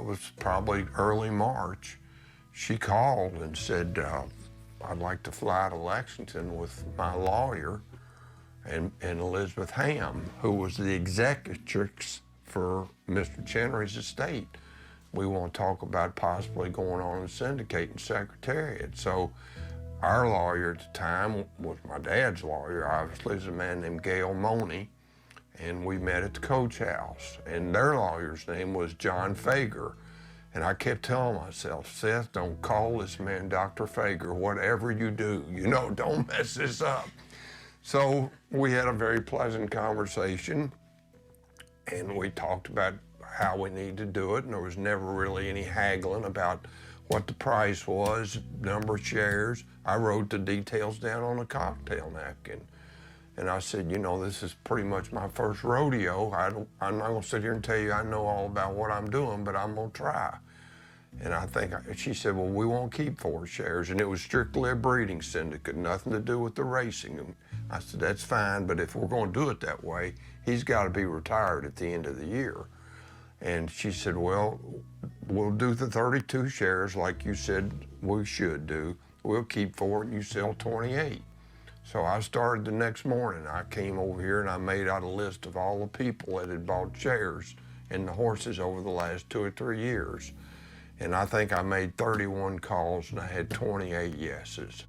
it was probably early March, she called and said, I'd like to fly to Lexington with my lawyer and Elizabeth Ham, who was the executrix for Mr. Chenery's estate. We want to talk about possibly going on and syndicating Secretariat. So our lawyer at the time was my dad's lawyer, obviously, is a man named Gail Money, and we met at the Coach House, and their lawyer's name was John Fager. And I kept telling myself, Seth, don't call this man Dr. Fager, whatever you do, don't mess this up. So we had a very pleasant conversation, and we talked about how we need to do it, and there was never really any haggling about what the price was, number of shares. I wrote the details down on a cocktail napkin. And I said, this is pretty much my first rodeo. I'm not gonna sit here and tell you I know all about what I'm doing, but I'm gonna try. And she said, well, we won't keep 4 shares. And it was strictly a breeding syndicate, nothing to do with the racing. And I said, that's fine, but if we're gonna do it that way, he's gotta be retired at the end of the year. And she said, well, we'll do the 32 shares like you said we should do. We'll keep 4 and you sell 28. So I started the next morning. I came over here and I made out a list of all the people that had bought shares in the horses over the last 2 or 3 years. And I think I made 31 calls and I had 28 yeses.